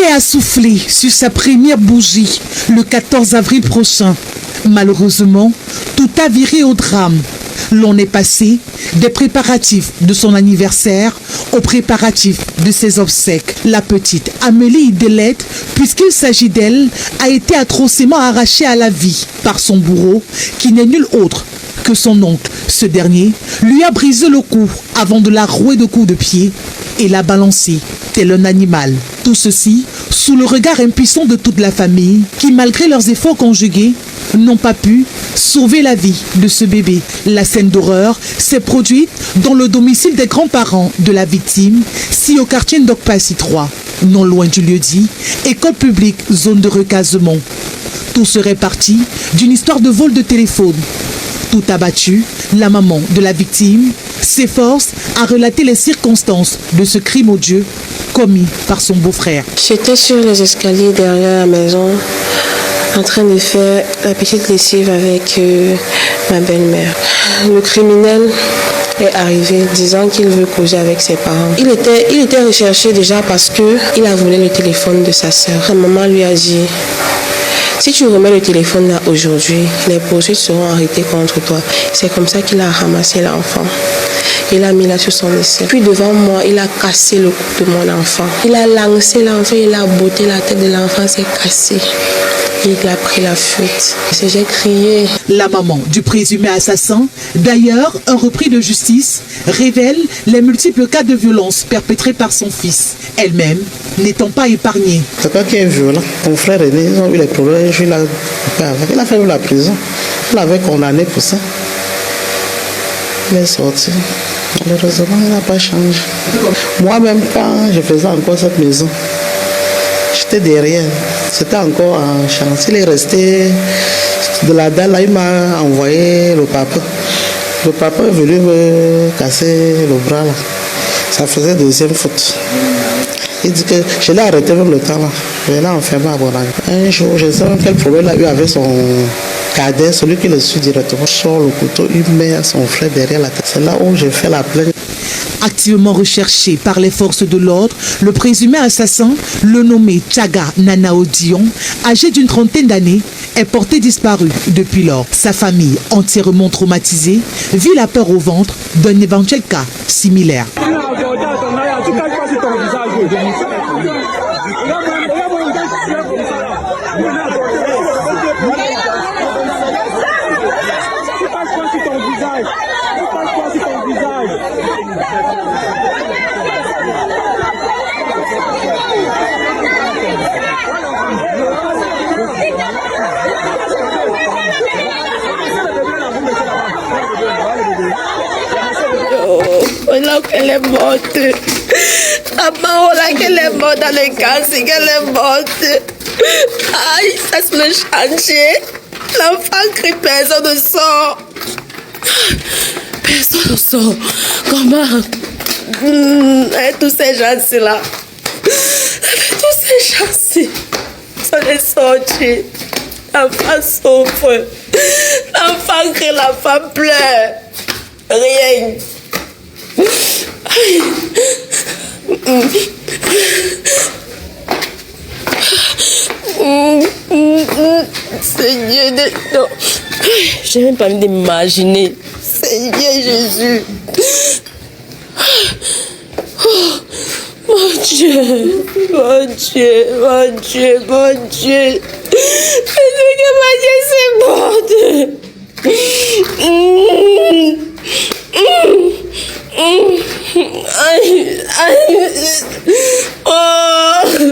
prêt à souffler sur sa première bougie le 14 avril prochain. Malheureusement, tout a viré au drame. L'on est passé des préparatifs de son anniversaire aux préparatifs de ses obsèques. La petite Amélie Delette, puisqu'il s'agit d'elle, a été atrocement arrachée à la vie par son bourreau, qui n'est nul autre que son oncle. Ce dernier lui a brisé le cou avant de la rouer de coups de pied et l'a balancée tel un animal. Tout ceci sous le regard impuissant de toute la famille qui, malgré leurs efforts conjugués, n'ont pas pu sauver la vie de ce bébé. La scène d'horreur s'est produite dans le domicile des grands-parents de la victime, si au quartier Ndokpassi 3, non loin du lieu-dit, école publique, zone de recasement. Tout serait parti d'une histoire de vol de téléphone. Tout abattu, la maman de la victime s'efforce à relater les circonstances de ce crime odieux commis par son beau-frère. J'étais sur les escaliers derrière la maison en train de faire la petite lessive avec ma belle-mère. Le criminel est arrivé disant qu'il veut causer avec ses parents. Il était recherché déjà parce qu'il a volé le téléphone de sa sœur. Sa maman lui a dit: si tu remets le téléphone là aujourd'hui, les poursuites seront arrêtées contre toi. C'est comme ça qu'il a ramassé l'enfant. Il a mis là sur son essai. Puis devant moi, il a cassé le cou de mon enfant. Il a lancé l'enfant, il a botté la tête de l'enfant, c'est cassé. Il a pris la fuite. J'ai crié. La maman du présumé assassin, d'ailleurs un repris de justice, révèle les multiples cas de violence perpétrés par son fils, elle-même n'étant pas épargnée. C'est pas qui est violent. Mon frère aîné, ils ont eu les problèmes, il a fait la prison. Il l'avait condamné pour ça. Il est sorti. Malheureusement, il n'a pas changé. Moi-même, quand je faisais encore cette maison, j'étais derrière. C'était encore en chantier. Il est resté de la dalle là, il m'a envoyé le papa. Le papa est venu me casser le bras là. Ça faisait deuxième faute. Il dit que je l'ai arrêté même le temps là. Je l'ai enfermé à Bonang. Un jour, je ne sais même quel problème il a eu avec son cadet, celui qui le suit directement. Sort le couteau, il met à son frère derrière la tête. C'est là où j'ai fait la plainte. Activement recherché par les forces de l'ordre, le présumé assassin, le nommé Tchaga Nanao Dion, âgé d'une trentaine d'années, est porté disparu depuis lors. Sa famille, entièrement traumatisée, vit la peur au ventre d'un éventuel cas similaire. Là qu'elle est morte. Maman, là qu'elle est morte dans le cancer, qu'elle est morte. Aïe, ça se me changeait. L'enfant crie, personne ne sort. Personne ne sort. Comment? Tous ces gens-là. Tous ces gens-ci sont sortis. L'enfant souffre. L'enfant crie, l'enfant pleure. Rien. Seigneur, non. Je n'ai même pas envie d'imaginer. Seigneur Jésus. Oh, mon Dieu, mon Dieu, mon Dieu, mon Dieu. C'est que ma Dieu, c'est morte. Aïe, aïe, oh, aïe,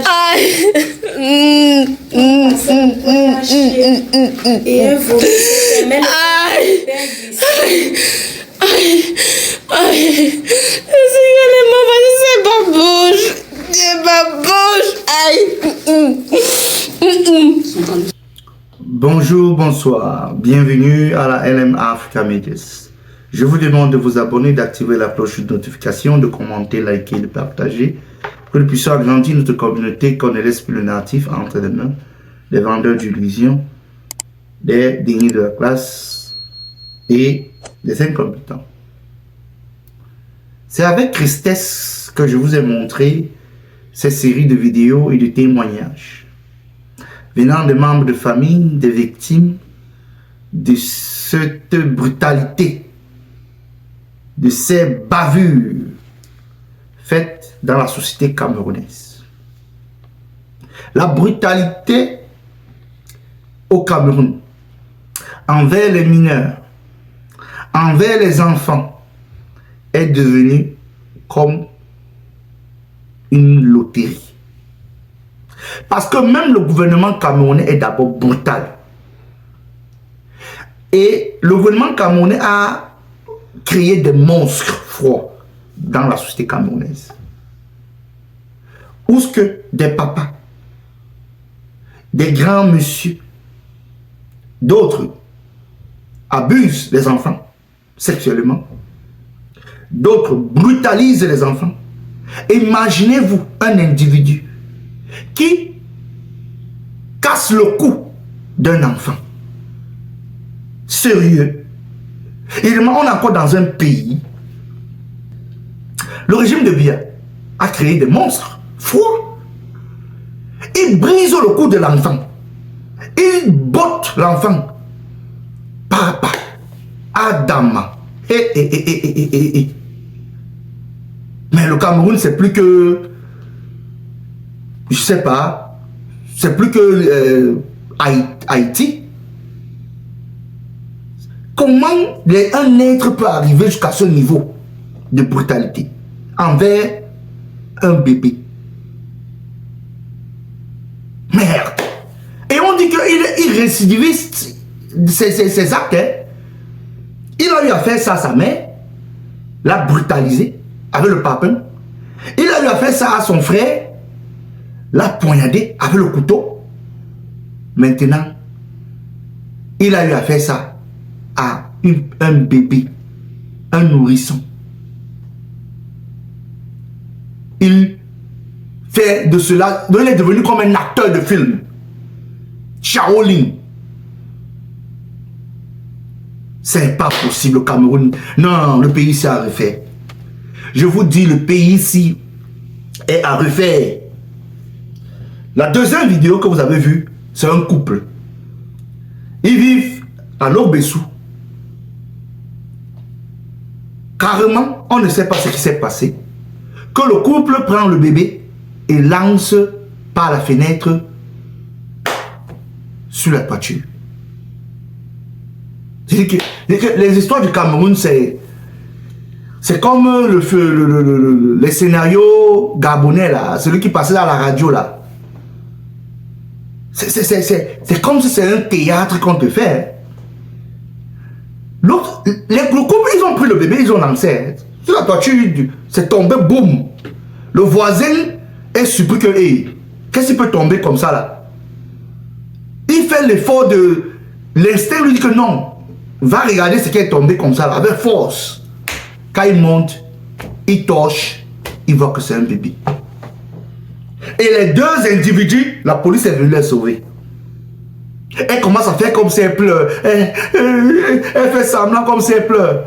aïe, c'est ma bouche, aïe. Bonjour, bonsoir, bienvenue à la LM Africa Medias. Je vous demande de vous abonner, d'activer la cloche de notification, de commenter, liker, de partager, pour que nous puissions agrandir notre communauté qu'on est l'esprit le natif entre les mains des vendeurs d'illusions, des dignes de la classe et des incompétents. C'est avec tristesse que je vous ai montré ces séries de vidéos et de témoignages venant des membres de famille, des victimes de cette brutalité, de ces bavures faites dans la société camerounaise. La brutalité au Cameroun envers les mineurs, envers les enfants, est devenue comme une loterie. Parce que même le gouvernement camerounais est d'abord brutal. Et le gouvernement camerounais a créé des monstres froids dans la société camerounaise. Où est-ce que des papas, des grands messieurs, d'autres abusent les enfants sexuellement, d'autres brutalisent les enfants. Imaginez-vous un individu qui casse le cou d'un enfant. Sérieux. Et on est encore dans un pays. Le régime de Biya a créé des monstres froids. Il brise le cou de l'enfant. Il botte l'enfant. Papa, Adama. Mais le Cameroun, c'est plus que, je sais pas, c'est plus que Haïti. Comment un être peut arriver jusqu'à ce niveau de brutalité envers un bébé? Merde. Et on dit qu'il est récidiviste ses actes. Hein? Il a eu à faire ça à sa mère, l'a brutalisé avec le papin. Il a eu à faire ça à son frère, l'a poignardé avec le couteau. Maintenant, il a eu à faire ça à un bébé, un nourrisson. Il fait de cela, il est devenu comme un acteur de film. Shaolin. C'est pas possible au Cameroun. Non, le pays c'est à refaire. Je vous dis, le pays ici est à refaire. La deuxième vidéo que vous avez vue, c'est un couple. Ils vivent à Lobessou. Carrément, on ne sait pas ce qui s'est passé. Que le couple prend le bébé et lance par la fenêtre sur la toiture. Les histoires du Cameroun, c'est comme les scénarios gabonais, là, celui qui passait à la radio. Là. C'est comme si c'est un théâtre qu'on te fait. Le couple, ils ont pris le bébé, ils ont lancé. Sur la toiture, c'est tombé, boum. Le voisin est surpris que, hey, qu'est-ce qui peut tomber comme ça là? Il fait l'effort de... L'instinct lui dit que non. Va regarder ce qui est tombé comme ça là, avec force. Quand il monte, il torche, il voit que c'est un bébé. Et les deux individus, la police est venue les sauver. Elle commence à faire comme si elle pleure. Elle fait semblant comme si elle pleure.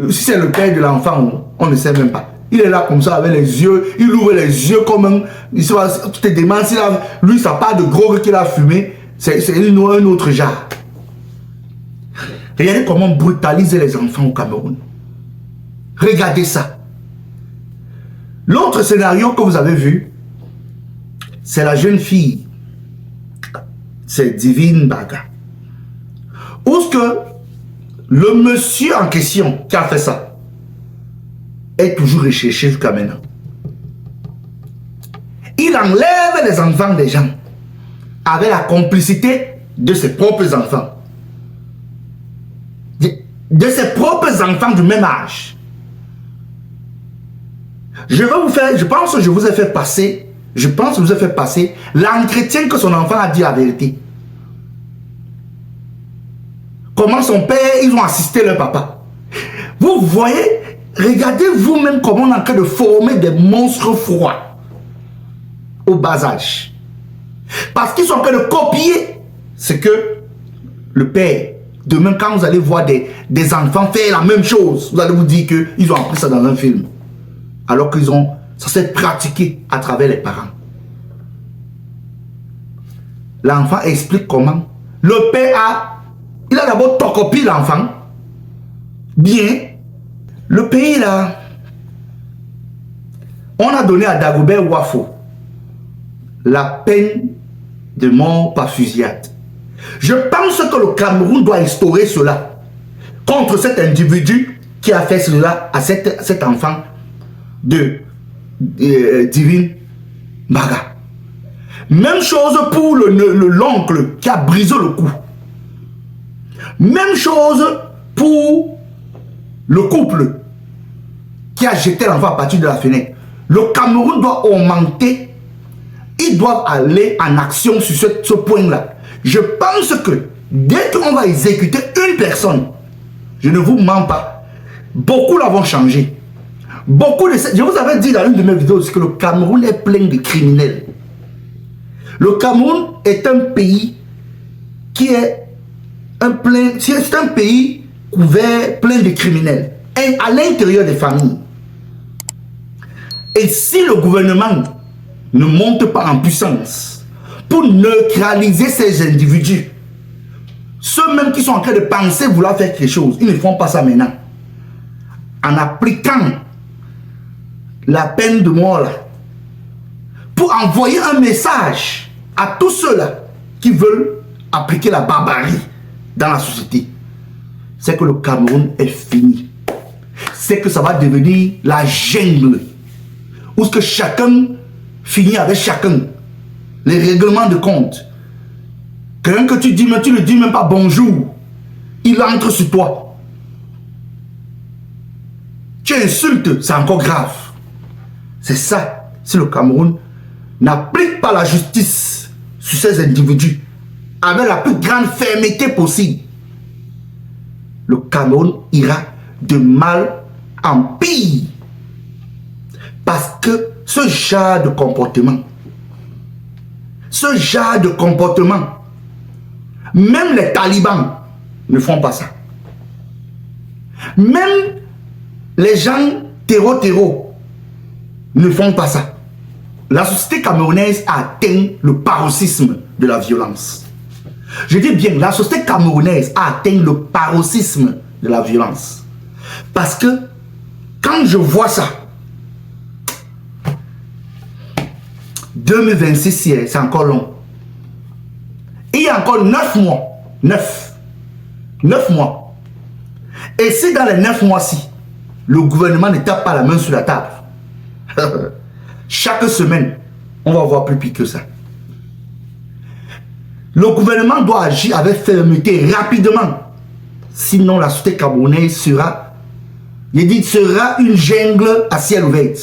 Si c'est le père de l'enfant, on ne sait même pas. Il est là comme ça avec les yeux. Il ouvre les yeux comme un... Tu te demandes si lui, ça part de gros qu'il a fumé. C'est un autre genre. Regardez comment on brutalise les enfants au Cameroun. Regardez ça. L'autre scénario que vous avez vu, c'est la jeune fille. C'est Divine Baga. Où est-ce que le monsieur en question qui a fait ça est toujours recherché jusqu'à maintenant. Il enlève les enfants des gens avec la complicité de ses propres enfants. De ses propres enfants du même âge. Je pense que je vous ai fait passer l'entretien que son enfant a dit la vérité. Comment son père, ils ont assisté leur papa. Vous voyez, regardez vous-même comment on est en train de former des monstres froids au bas âge. Parce qu'ils sont en train de copier ce que le père. Demain, quand vous allez voir des enfants faire la même chose, vous allez vous dire qu'ils ont appris ça dans un film. Alors qu'ils ont Ça s'est pratiqué à travers les parents. L'enfant explique comment. Le père il a d'abord tocopé l'enfant. Bien. Le pays là, on a donné à Dagobert Wafo la peine de mort par fusillade. Je pense que le Cameroun doit instaurer cela contre cet individu qui a fait cela à cet enfant de Divine Baga. Même chose pour l'oncle qui a brisé le cou. Même chose pour le couple qui a jeté l'enfant à partir de la fenêtre. Le Cameroun doit augmenter. Ils doivent aller en action sur ce point-là. Je pense que dès qu'on va exécuter une personne, je ne vous mens pas, beaucoup l'avont changé. Je vous avais dit dans une de mes vidéos que le Cameroun est plein de criminels. Le Cameroun est un pays qui est c'est un pays couvert plein de criminels et à l'intérieur des familles. Et si le gouvernement ne monte pas en puissance pour neutraliser ces individus, ceux-mêmes qui sont en train de penser vouloir faire quelque chose, ils ne font pas ça maintenant. En appliquant la peine de mort là, pour envoyer un message à tous ceux-là qui veulent appliquer la barbarie dans la société, c'est que le Cameroun est fini. C'est que ça va devenir la jungle où ce que chacun finit avec chacun. Les règlements de compte. Quelqu'un que tu dis, mais tu ne dis même pas bonjour, il entre sur toi. Tu insultes, c'est encore grave. C'est ça, si le Cameroun n'applique pas la justice sur ces individus avec la plus grande fermeté possible, le Cameroun ira de mal en pire. Parce que ce genre de comportement, même les talibans ne font pas ça. Même les gens terreau ne font pas ça. La société camerounaise a atteint le paroxysme de la violence. Je dis bien, la société camerounaise a atteint le paroxysme de la violence. Parce que quand je vois ça, 2026, c'est encore long. Il y a encore 9 mois. 9 mois. Et si dans les 9 mois-ci, le gouvernement ne tape pas la main sur la table, chaque semaine, on va voir plus pire que ça. Le gouvernement doit agir avec fermeté, rapidement. Sinon, la société camerounaise sera une jungle à ciel ouvert.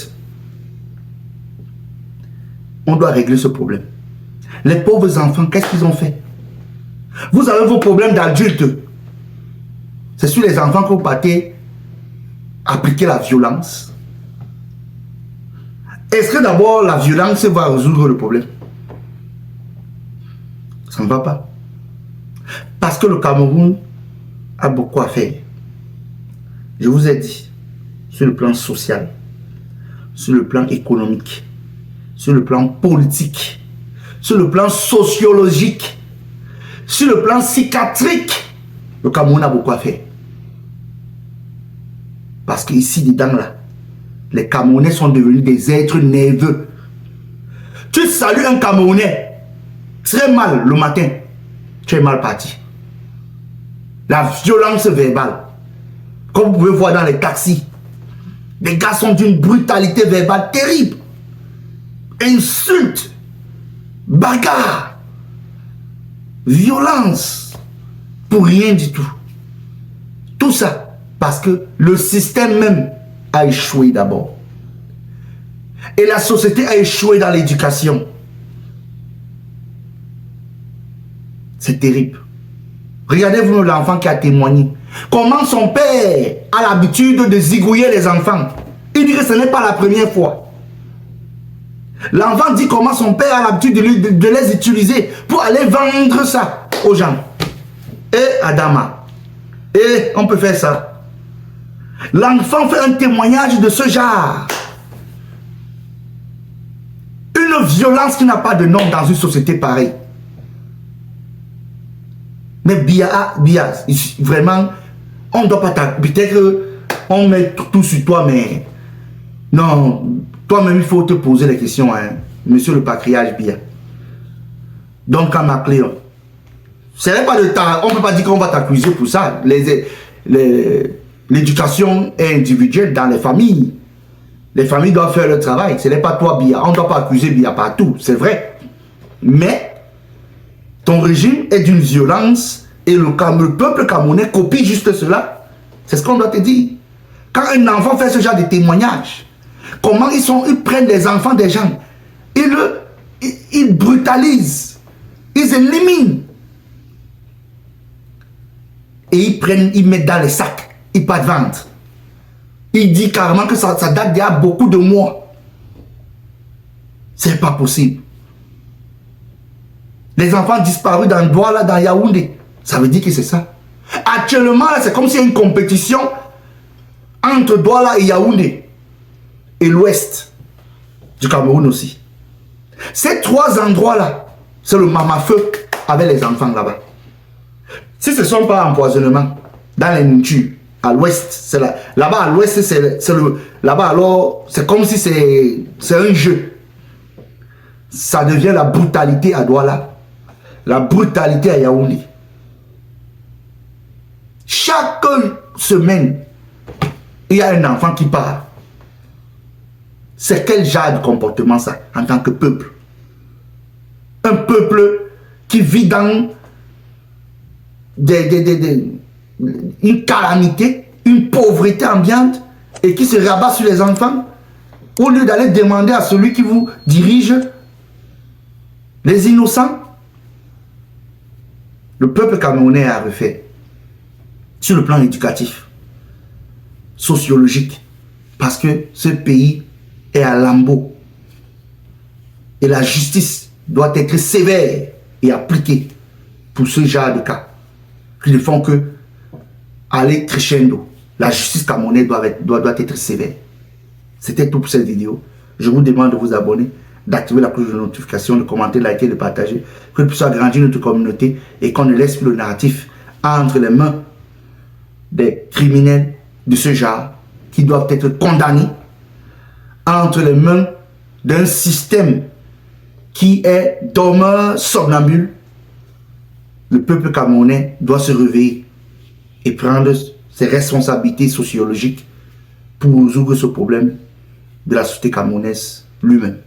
On doit régler ce problème. Les pauvres enfants, qu'est-ce qu'ils ont fait? Vous avez vos problèmes d'adultes. C'est sur les enfants que vous partez appliquer la violence. Est-ce que d'abord la violence va résoudre le problème? Ça ne va pas. Parce que le Cameroun a beaucoup à faire. Je vous ai dit, sur le plan social, sur le plan économique, sur le plan politique, sur le plan sociologique, sur le plan psychiatrique, le Cameroun a beaucoup à faire. Parce qu'ici, dedans, là, les Camerounais sont devenus des êtres nerveux. Tu salues un Camerounais très mal le matin, tu es mal parti. La violence verbale, comme vous pouvez voir dans les taxis, les gars sont d'une brutalité verbale terrible. Insultes, bagarres, violence, pour rien du tout. Tout ça parce que le système même a échoué d'abord. Et la société a échoué dans l'éducation. C'est terrible. Regardez-vous l'enfant qui a témoigné. Comment son père a l'habitude de zigouiller les enfants. Il dit que ce n'est pas la première fois. L'enfant dit comment son père a l'habitude de les utiliser pour aller vendre ça aux gens. Et Adama. Et on peut faire ça. L'enfant fait un témoignage de ce genre. violence qui n'a pas de nom dans une société pareille. Mais Biya, vraiment, on ne doit pas peut-être qu'on met tout sur toi, mais non, toi-même, il faut te poser les questions, hein, monsieur le patriarche Biya. Donc, à ma clé, ce n'est pas de temps, on ne peut pas dire qu'on va t'accuser pour ça. L'éducation est individuelle dans les familles. Les familles doivent faire leur travail. Ce n'est pas toi, Biya. On ne doit pas accuser Biya partout, c'est vrai. Mais ton régime est d'une violence et le peuple camerounais copie juste cela. C'est ce qu'on doit te dire. Quand un enfant fait ce genre de témoignage, comment ils prennent les enfants des gens, ils brutalisent, ils éliminent. Et ils mettent dans les sacs, ils pas de vente. Il dit carrément que ça date d'il y a beaucoup de mois. C'est pas possible. Les enfants disparus dans Douala, dans Yaoundé, ça veut dire que c'est ça. Actuellement, c'est comme s'il y a une compétition entre Douala et Yaoundé et l'ouest du Cameroun aussi. Ces trois endroits-là, c'est le mamafeu avec les enfants là-bas. Si ce ne sont pas empoisonnements dans les nourritures, à l'ouest, là-bas à l'ouest, là-bas alors, c'est comme si c'est un jeu. Ça devient la brutalité à Douala, la brutalité à Yaoundé. Chaque semaine, il y a un enfant qui part. C'est quel genre de comportement ça, en tant que peuple? Un peuple qui vit dans une calamité, une pauvreté ambiante et qui se rabat sur les enfants au lieu d'aller demander à celui qui vous dirige, les innocents. Le peuple camerounais a refait sur le plan éducatif, sociologique, parce que ce pays est à lambeaux et la justice doit être sévère et appliquée pour ce genre de cas qui ne font que aller crescendo. La justice camerounaise doit être sévère. C'était tout pour cette vidéo. Je vous demande de vous abonner, d'activer la cloche de notification, de commenter, de liker, de partager, que nous puissions agrandir notre communauté et qu'on ne laisse plus le narratif entre les mains des criminels de ce genre qui doivent être condamnés, entre les mains d'un système qui est dormeur, somnambule. Le peuple camerounais doit se réveiller et prendre ses responsabilités sociologiques pour résoudre ce problème de la société camerounaise lui-même.